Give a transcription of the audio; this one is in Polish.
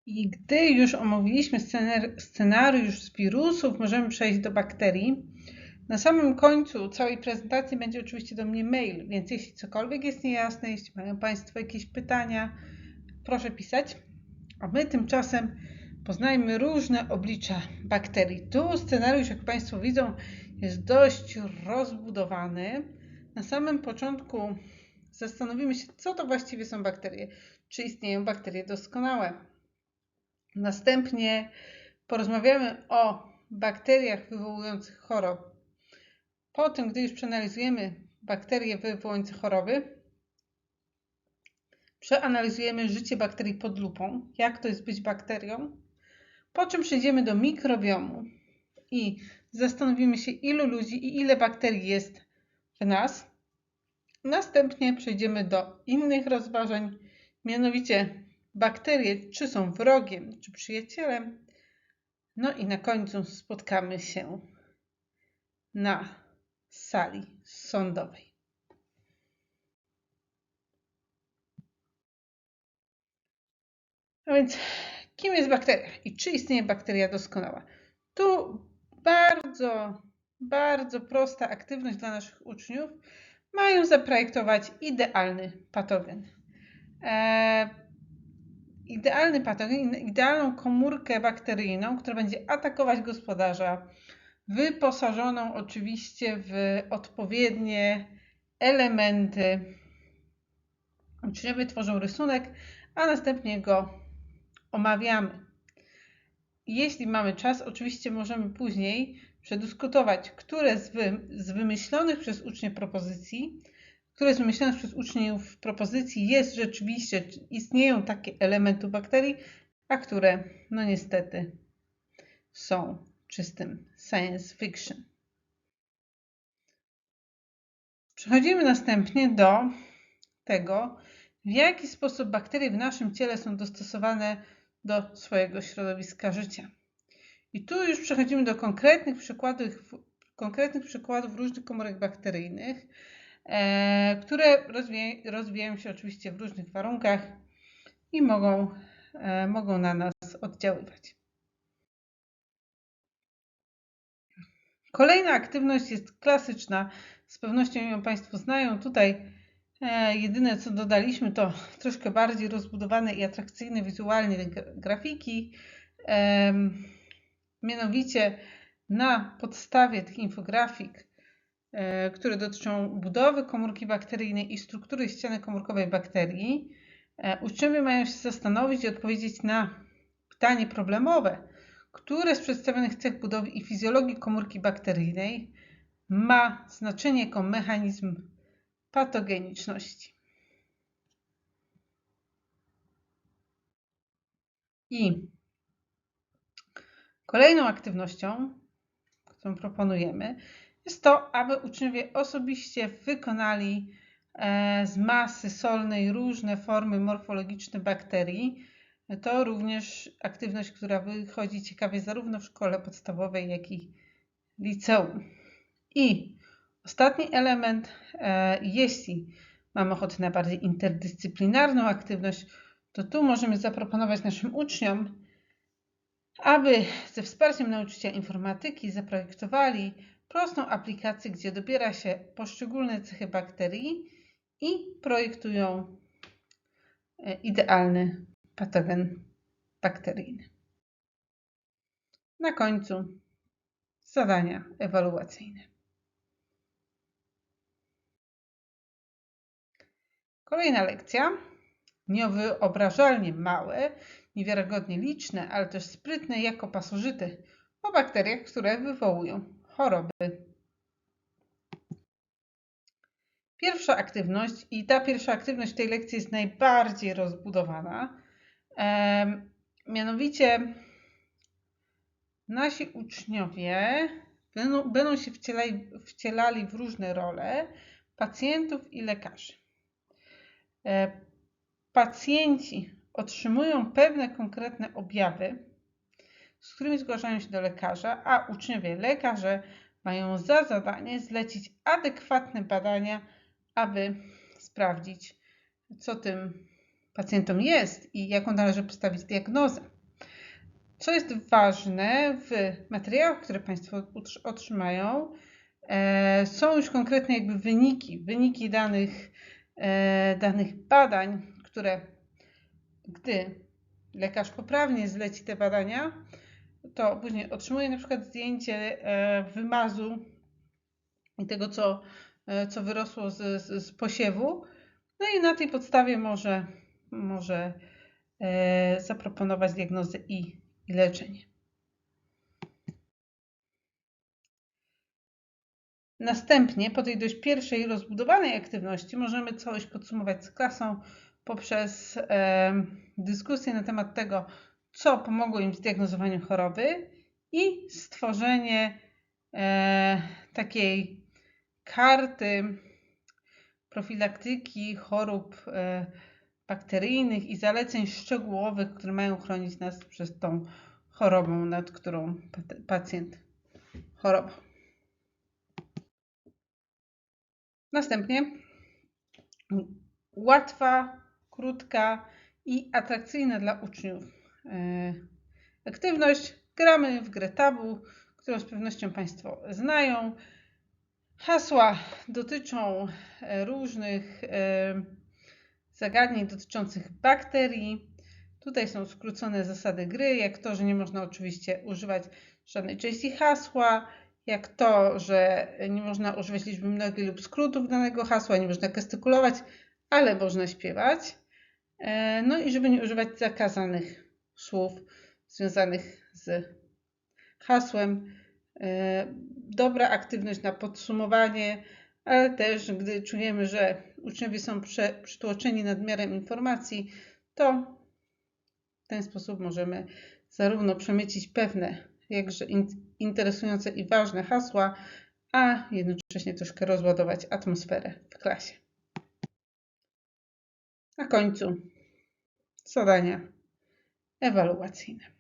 I gdy już omówiliśmy scenariusz z wirusów, możemy przejść do bakterii. Na samym końcu całej prezentacji będzie oczywiście do mnie mail, więc jeśli cokolwiek jest niejasne, jeśli mają Państwo jakieś pytania, proszę pisać. A my tymczasem poznajmy różne oblicza bakterii. Tu scenariusz, jak Państwo widzą, jest dość rozbudowany. Na samym początku zastanowimy się, co to właściwie są bakterie. Czy istnieją bakterie doskonałe? Następnie porozmawiamy o bakteriach wywołujących choroby. Po tym, gdy już przeanalizujemy bakterie wywołujące choroby, przeanalizujemy życie bakterii pod lupą, jak to jest być bakterią, po czym przejdziemy do mikrobiomu i zastanowimy się, ilu ludzi i ile bakterii jest w nas. Następnie przejdziemy do innych rozważań, mianowicie bakterie, czy są wrogiem, czy przyjacielem. No i na końcu spotkamy się na sali sądowej. A więc kim jest bakteria i czy istnieje bakteria doskonała? Tu bardzo prosta aktywność dla naszych uczniów. Mają zaprojektować idealny patogen. Idealny patogen, idealną komórkę bakteryjną, która będzie atakować gospodarza, wyposażoną oczywiście w odpowiednie elementy. Uczniowie tworzą rysunek, a następnie go omawiamy. Jeśli mamy czas, oczywiście możemy później przedyskutować, które z wymyślonych przez uczniów propozycji jest rzeczywiście, istnieją takie elementy bakterii, a które no niestety są czystym science fiction. Przechodzimy następnie do tego, w jaki sposób bakterie w naszym ciele są dostosowane do swojego środowiska życia. I tu już przechodzimy do konkretnych przykładów różnych komórek bakteryjnych, które rozwijają się oczywiście w różnych warunkach i mogą na nas oddziaływać. Kolejna aktywność jest klasyczna, z pewnością ją Państwo znają. Tutaj jedyne co dodaliśmy to troszkę bardziej rozbudowane i atrakcyjne wizualnie grafiki. Mianowicie na podstawie tych infografik, które dotyczą budowy komórki bakteryjnej i struktury ściany komórkowej bakterii, uczniowie mają się zastanowić i odpowiedzieć na pytanie problemowe, które z przedstawionych cech budowy i fizjologii komórki bakteryjnej ma znaczenie jako mechanizm patogeniczności. I kolejną aktywnością, którą proponujemy, jest to, aby uczniowie osobiście wykonali z masy solnej różne formy morfologiczne bakterii. To również aktywność, która wychodzi ciekawie zarówno w szkole podstawowej, jak i liceum. I ostatni element, jeśli mamy ochotę na bardziej interdyscyplinarną aktywność, to tu możemy zaproponować naszym uczniom, aby ze wsparciem nauczyciela informatyki zaprojektowali prostą aplikację, gdzie dobiera się poszczególne cechy bakterii i projektują idealny patogen bakteryjny. Na końcu zadania ewaluacyjne. Kolejna lekcja. Niewyobrażalnie małe, niewiarygodnie liczne, ale też sprytne jako pasożyty o bakteriach, które wywołują choroby. Pierwsza aktywność i ta pierwsza aktywność tej lekcji jest najbardziej rozbudowana. Mianowicie nasi uczniowie będą się wcielali w różne role pacjentów i lekarzy. Pacjenci otrzymują pewne konkretne objawy, z którymi zgłaszają się do lekarza, a uczniowie lekarze mają za zadanie zlecić adekwatne badania, aby sprawdzić, co tym pacjentom jest i jaką należy postawić diagnozę. Co jest ważne, w materiałach, które Państwo otrzymają, są już konkretne jakby wyniki danych badań, które gdy lekarz poprawnie zleci te badania, to później otrzymuje na przykład zdjęcie wymazu i tego, co wyrosło z posiewu. No i na tej podstawie może zaproponować diagnozę i leczenie. Następnie, po tej dość pierwszej rozbudowanej aktywności, możemy całość podsumować z klasą poprzez dyskusję na temat tego, co pomogło im w zdiagnozowaniu choroby i stworzenie takiej karty profilaktyki chorób bakteryjnych i zaleceń szczegółowych, które mają chronić nas przed tą chorobą, nad którą pacjent chorował. Następnie łatwa, krótka i atrakcyjna dla uczniów aktywność. Gramy w grę tabu, którą z pewnością Państwo znają. Hasła dotyczą różnych zagadnień dotyczących bakterii. Tutaj są skrócone zasady gry, jak to, że nie można oczywiście używać żadnej części hasła, jak to, że nie można używać liczby mnogiej lub skrótów danego hasła, nie można gestykulować, ale można śpiewać. No i żeby nie używać zakazanych słów związanych z hasłem. Dobra aktywność na podsumowanie, ale też gdy czujemy, że uczniowie są przytłoczeni nadmiarem informacji, to w ten sposób możemy zarówno przemycić pewne, jakże interesujące i ważne hasła, a jednocześnie troszkę rozładować atmosferę w klasie. Na końcu zadania ewaluacyjne.